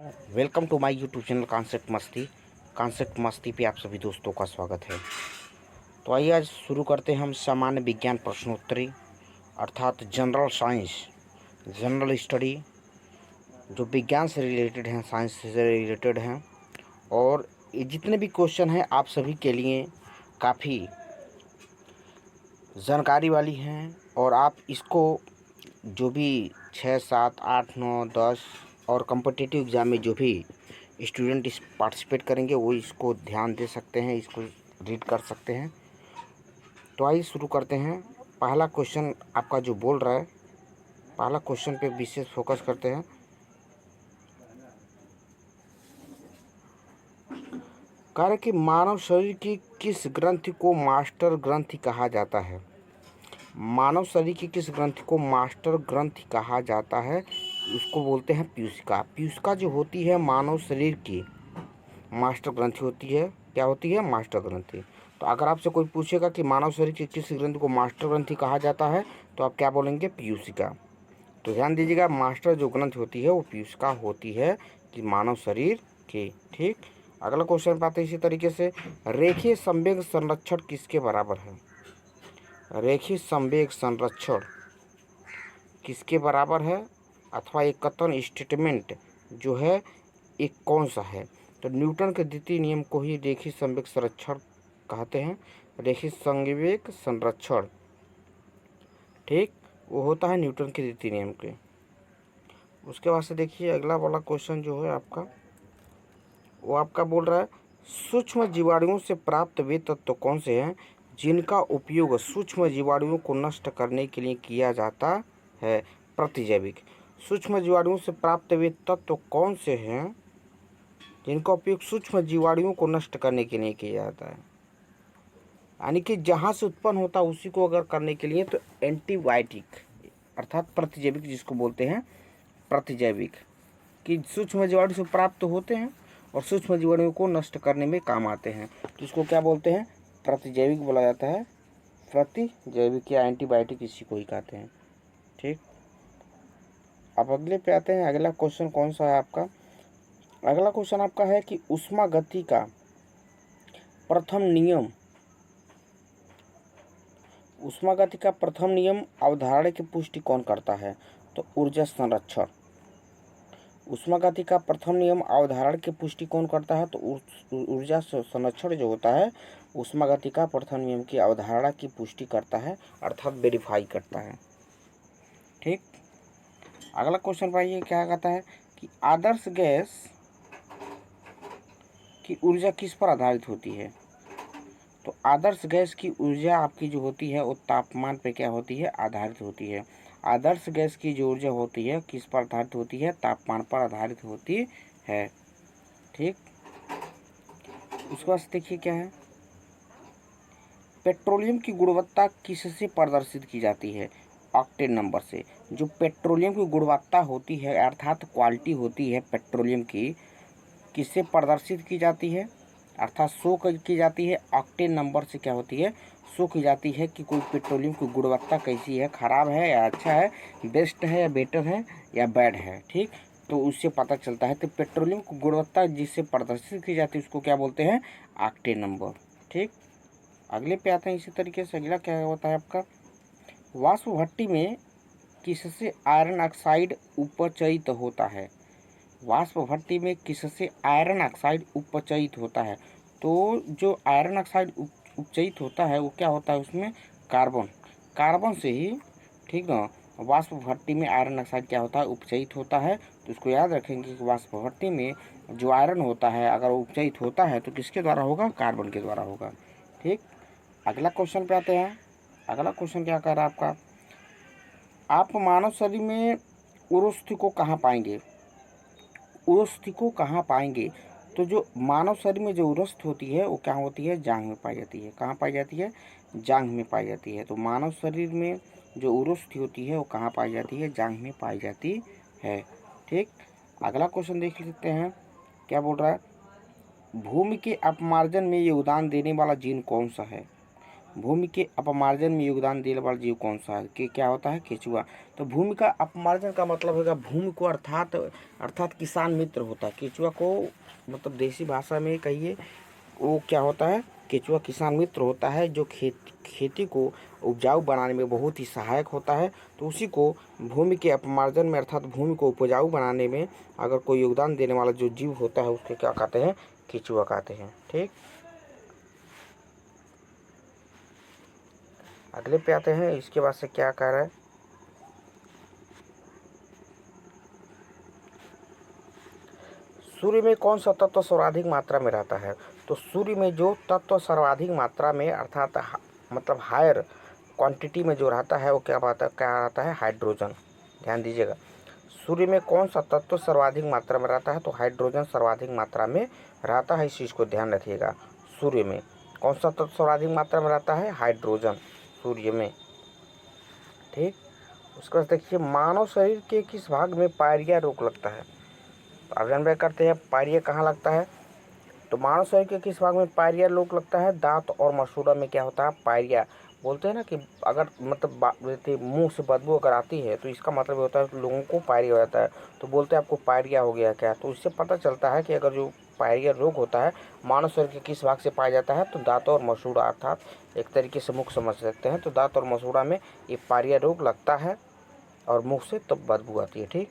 Welcome to my YouTube channel Concept Masti पे आप सभी दोस्तों का स्वागत है। तो आइए आज शुरू करते हैं हम सामान्य विज्ञान प्रश्नोत्तरी अर्थात जनरल साइंस जनरल स्टडी, जो विज्ञान से रिलेटेड हैं, साइंस से रिलेटेड हैं। और ये जितने भी क्वेश्चन हैं आप सभी के लिए काफ़ी जानकारी वाली हैं। और आप इसको जो भी 6, 7, 8, 9, 10 और कॉम्पिटिटिव एग्ज़ाम में जो भी स्टूडेंट इस पार्टिसिपेट करेंगे वो इसको ध्यान दे सकते हैं, इसको रीड कर सकते हैं। तो आइए शुरू करते हैं। पहला क्वेश्चन आपका जो बोल रहा है, पहला क्वेश्चन पे विशेष फोकस करते हैं। कह रहे कि मानव शरीर की किस ग्रंथि को मास्टर ग्रंथि कहा जाता है। मानव शरीर की किस ग्रंथि को मास्टर ग्रंथि कहा जाता है? उसको बोलते हैं पीयूषिका। पीयूषिका जो होती है मानव शरीर की मास्टर ग्रंथि होती है। क्या होती है? मास्टर ग्रंथि। तो अगर आपसे कोई पूछेगा कि मानव शरीर की किस ग्रंथि को मास्टर ग्रंथि कहा जाता है, तो आप क्या बोलेंगे? पीयूषिका। तो ध्यान दीजिएगा, मास्टर जो ग्रंथि होती है वो पीयूषिका होती है कि मानव शरीर की। ठीक, अगला क्वेश्चन पाते हैं इसी तरीके से। रेखीय संवेग संरक्षण किसके बराबर है? रेखीय संवेग संरक्षण किसके बराबर है, अथवा एक कथन स्टेटमेंट जो है एक कौन सा है? तो न्यूटन के द्वितीय नियम को ही रेखीय संवेग संरक्षण कहते हैं। रेखीय संवेग संरक्षण, ठीक, वो होता है न्यूटन के द्वितीय नियम के। उसके बाद से देखिए अगला वाला क्वेश्चन जो है आपका, वो आपका बोल रहा है सूक्ष्म जीवाणुओं से प्राप्त वे तत्व कौन से हैं जिनका उपयोग सूक्ष्म जीवाणुओं को नष्ट करने के लिए किया जाता है? प्रतिजैविक। सूक्ष्म जीवाणुओं से प्राप्त वे तत्व कौन से हैं जिनका उपयोग सूक्ष्म जीवाणुओं को नष्ट करने के लिए किया जाता है? यानी कि जहाँ से उत्पन्न होता है उसी को अगर करने के लिए, तो एंटीबायोटिक अर्थात प्रतिजैविक जिसको बोलते हैं प्रतिजैविक, कि सूक्ष्म जीवाणु से प्राप्त होते हैं और सूक्ष्म जीवाणुओं को नष्ट करने में काम आते हैं, तो इसको क्या बोलते हैं? प्रतिजैविक बोला जाता है। प्रतिजैविक या एंटीबायोटिक इसी को ही कहते हैं। ठीक, अब अगले पे आते हैं। अगला क्वेश्चन कौन सा है आपका? अगला क्वेश्चन आपका है कि ऊष्मा गति का प्रथम नियम, ऊष्मा गति का प्रथम नियम अवधारणा की पुष्टि कौन करता है? तो ऊर्जा संरक्षण। ऊष्मा गति का प्रथम नियम अवधारणा की पुष्टि कौन करता है? तो ऊर्जा संरक्षण जो होता है ऊष्मा गति का प्रथम नियम की अवधारणा की पुष्टि करता है, अर्थात वेरीफाई करता है। ठीक, अगला क्वेश्चन पाइए क्या कहता है कि आदर्श गैस की ऊर्जा किस पर आधारित होती है? तो आदर्श गैस की ऊर्जा आपकी जो होती है वो तापमान पे क्या होती है? आधारित होती है। आदर्श गैस की जो ऊर्जा होती है किस पर आधारित होती है? तापमान पर आधारित होती है। ठीक, उसके बाद देखिए क्या है, पेट्रोलियम की गुणवत्ता किससे प्रदर्शित की जाती है? ऑक्टेन नंबर से। जो पेट्रोलियम की गुणवत्ता होती है अर्थात क्वालिटी होती है पेट्रोलियम की, किससे प्रदर्शित की जाती है अर्थात शो की जाती है? ऑक्टेन नंबर से क्या होती है? शो की जाती है कि कोई पेट्रोलियम की गुणवत्ता कैसी है, खराब है या अच्छा है, बेस्ट है या बेटर है या बैड है। ठीक, तो उससे पता चलता है। तो पेट्रोलियम की गुणवत्ता जिससे प्रदर्शित की जाती है उसको क्या बोलते हैं? Octane number. ठीक, अगले पे आते हैं इसी तरीके से। अगला क्या होता है आपका, वाष्प भट्टी में किससे आयरन ऑक्साइड उपचयित होता है? वाष्प भट्टी में किससे आयरन ऑक्साइड उपचयित होता है? तो जो आयरन ऑक्साइड उपचयित होता है वो क्या होता है? उसमें कार्बन, कार्बन से ही, ठीक ना। वाष्प भट्टी में आयरन ऑक्साइड क्या होता है? उपचयित होता है। तो इसको याद रखेंगे कि वाष्प भट्टी में जो आयरन होता है अगर वो उपचयित होता है तो किसके द्वारा होगा? कार्बन के द्वारा होगा। ठीक, अगला क्वेश्चन पे आते हैं। अगला क्वेश्चन क्या कह रहा है आपका, आप मानव शरीर में उरोस्थि को कहाँ पाएंगे? उरोस्थि को कहाँ पाएंगे? तो जो मानव शरीर में जो उरोस्थ होती है वो क्या होती है? जांघ में पाई जाती है। कहाँ पाई जाती है? जांघ में पाई जाती है। तो मानव शरीर में जो उरोस्थि होती है वो कहाँ पाई जाती है? जांघ में पाई जाती है। ठीक, अगला क्वेश्चन देख लेते हैं क्या बोल रहा है, भूमि के अपमार्जन में योगदान देने वाला जीन कौन सा है? भूमि के अपमार्जन में योगदान देने वाला जीव कौन सा है? कि क्या होता है? केचुआ। तो भूमि का अपमार्जन का मतलब होगा भूमि को अर्थात किसान मित्र होता है। केचुआ को मतलब देसी भाषा में कहिए वो क्या होता है? केचुआ किसान मित्र होता है जो खेती को उपजाऊ बनाने में बहुत ही सहायक होता है। तो उसी को भूमि के अपमार्जन में अर्थात भूमि को उपजाऊ बनाने में अगर कोई योगदान देने वाला जो जीव होता है उसके क्या कहते हैं? केचुआ कहते हैं। ठीक, अगले पे आते हैं। इसके बाद से क्या कह रहा है? सूर्य में कौन सा तत्व सर्वाधिक मात्रा में रहता है? तो सूर्य में जो तत्व सर्वाधिक मात्रा में अर्थात मतलब हायर क्वांटिटी में जो रहता है वो क्या रहता है? हाइड्रोजन। ध्यान दीजिएगा, सूर्य में कौन सा तत्व सर्वाधिक मात्रा में रहता है? तो हाइड्रोजन सर्वाधिक मात्रा में रहता है। इस चीज़ को ध्यान रखिएगा। सूर्य में कौन सा तत्व सर्वाधिक मात्रा में रहता है? हाइड्रोजन, सूर्य में। ठीक, उसके बाद देखिए मानव शरीर के किस भाग में पायरिया रोग लगता है? तो अध्ययन में करते हैं पायरिया कहाँ लगता है? तो मानव शरीर के किस भाग में पायरिया रोग लगता है? दांत और मसूड़ा में क्या होता है? पायरिया। बोलते हैं ना कि अगर मतलब मुंह से बदबू अगर आती है तो इसका मतलब होता है कि लोगों को पायरिया हो जाता है। तो बोलते हैं आपको पायरिया हो गया क्या? तो इससे पता चलता है कि अगर जो पायरिया रोग होता है मानव शरीर के किस भाग से पाया जाता है? तो दांत और मसूड़ा, अर्थात एक तरीके से मुख समझ सकते हैं। तो दांत और मसूड़ा में ये पायरिया रोग लगता है और मुंह से तब बदबू आती है। ठीक,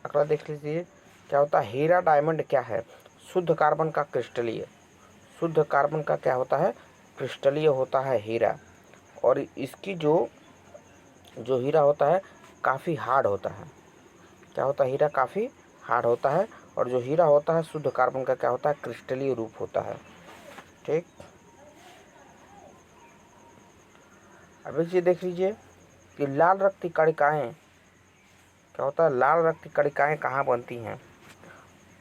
अगला देख लीजिए क्या होता है? हीरा डायमंड क्या है? शुद्ध कार्बन का क्रिस्टलीय। शुद्ध कार्बन का क्या होता है? क्रिस्टलीय होता है हीरा। और इसकी जो जो हीरा होता है काफ़ी हार्ड होता है। क्या होता है? हीरा काफ़ी हार्ड होता है। और जो हीरा होता है शुद्ध कार्बन का क्या होता है? क्रिस्टलीय रूप होता है। ठीक, अब एक चीज़ देख लीजिए कि लाल रक्त कणिकाएँ क्या होता है? लाल रक्त कणिकाएँ कहाँ बनती हैं?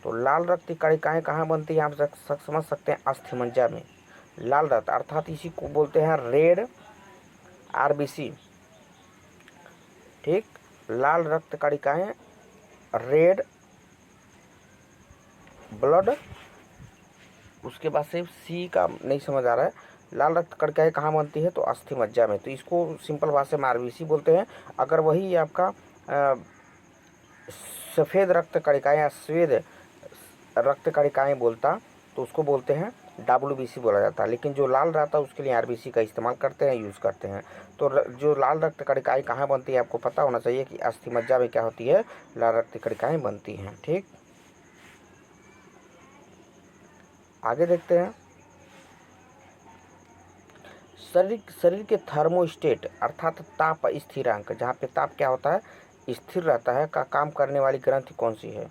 तो लाल रक्त कणिकाएँ कहाँ बनती हैं? आप समझ सकते हैं अस्थिमज्जा में। लाल रक्त अर्थात इसी को बोलते हैं रेड आरबीसी। ठीक, लाल रक्त कणिकाएँ, रेड ब्लड, उसके बाद से सी का नहीं समझ आ रहा है। लाल रक्त कणिकाएँ कहाँ बनती है? तो अस्थि मज्जा में। तो इसको सिंपल भाषा में आरबीसी बोलते हैं। अगर वही आपका सफ़ेद रक्त कणिकाएँ या श्वेत रक्त कणिकाएँ बोलता तो उसको बोलते हैं डब्ल्यूबीसी बोला जाता है। लेकिन जो लाल रहता है उसके लिए आरबीसी का इस्तेमाल करते हैं, यूज़ करते हैं। तो जो लाल रक्त कणिकाएँ कहाँ बनती है आपको पता होना चाहिए कि अस्थि मज्जा में क्या होती है? लाल रक्त कणिकाएँ बनती हैं। ठीक, आगे देखते हैं। शरीर के थर्मोस्टेट अर्थात ताप स्थिरांक, जहाँ पे ताप क्या होता है? स्थिर रहता है, का काम करने वाली ग्रंथि कौन सी है?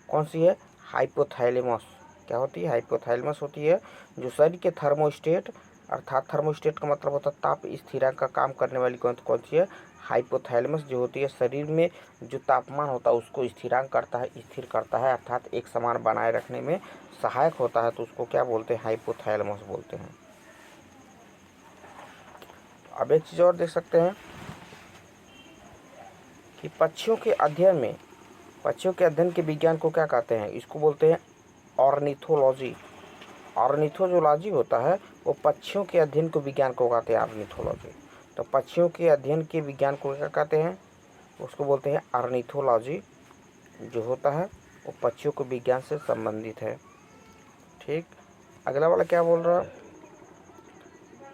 कौन सी है? हाइपोथैलेमस। क्या होती है? हाइपोथैलेमस होती है। जो शरीर के थर्मोस्टेट अर्थात थर्मोस्टेट का मतलब होता है ताप स्थिरांक का काम करने वाली ग्रंथि कौन सी है? हाइपोथैलेमस जो होती है शरीर में जो तापमान होता है उसको स्थिरांक करता है, स्थिर करता है, अर्थात एक समान बनाए रखने में सहायक होता है। तो उसको क्या बोलते हैं? हाइपोथैलेमस बोलते हैं। अब एक चीज़ और देख सकते हैं कि पक्षियों के अध्ययन के विज्ञान को क्या कहते हैं? इसको बोलते हैं ऑर्निथोलॉजी। ऑर्निथोलॉजी होता है वो पक्षियों के अध्ययन को विज्ञान को कहते हैं ऑर्निथोलॉजी। तो पक्षियों के अध्ययन के विज्ञान को क्या कहते हैं? उसको बोलते हैं ऑर्निथोलॉजी। जो होता है वो पक्षियों के विज्ञान से संबंधित है। ठीक, अगला वाला क्या बोल रहा है?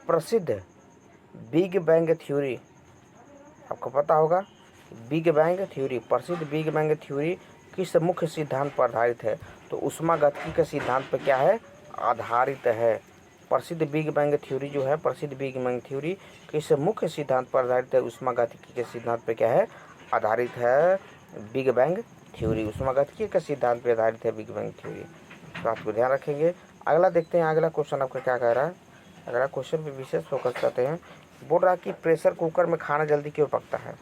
प्रसिद्ध बिग बैंग थ्योरी, आपको पता होगा बिग बैंग थ्योरी, प्रसिद्ध बिग बैंग थ्योरी किस मुख्य सिद्धांत पर आधारित है? तो ऊष्मागतिकी के सिद्धांत पर क्या है? आधारित है। प्रसिद्ध बिग बैंग थ्योरी जो है, प्रसिद्ध बिग बैंग थ्योरी किस मुख्य सिद्धांत पर आधारित है? ऊष्मागतिकी के सिद्धांत पर क्या है? आधारित है बिग बैंग थ्योरी। ऊष्मागतिकी के सिद्धांत पर आधारित है बिग बैंग थ्योरी। इस बात को ध्यान रखेंगे। अगला देखते हैं, अगला क्वेश्चन आपका क्या कह रहा है? अगला क्वेश्चन पे विशेष फोकस करते हैं। बोल रहा है कि प्रेशर कुकर में खाना जल्दी क्यों पकता है?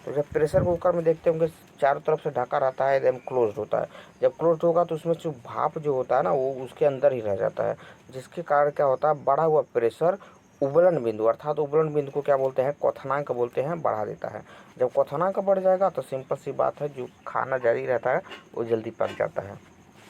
तो जब प्रेशर कुकर में देखते होंगे चारों तरफ से ढका रहता है, एकदम क्लोज होता है। जब क्लोज होगा तो उसमें जो भाप जो होता है ना वो उसके अंदर ही रह जाता है, जिसके कारण क्या होता है? बढ़ा हुआ प्रेशर उबलन बिंदु अर्थात उबलन बिंदु को क्या बोलते हैं? क्वथनांक बोलते हैं, बढ़ा देता है। जब क्वथनांक बढ़ जाएगा तो सिंपल सी बात है जो खाना जारी रहता है वो जल्दी पक जाता है।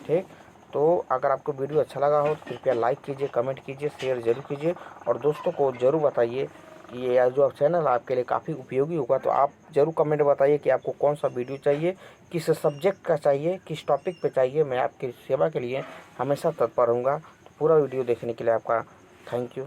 ठीक, तो अगर आपको वीडियो अच्छा लगा हो तो कृपया लाइक कीजिए, कमेंट कीजिए, शेयर ज़रूर कीजिए और दोस्तों को ज़रूर बताइए कि ये जो चैनल आपके लिए काफ़ी उपयोगी होगा। तो आप ज़रूर कमेंट बताइए कि आपको कौन सा वीडियो चाहिए, किस सब्जेक्ट का चाहिए, किस टॉपिक पे चाहिए। मैं आपकी सेवा के लिए हमेशा तत्पर रहूँगा। तो पूरा वीडियो देखने के लिए आपका थैंक यू।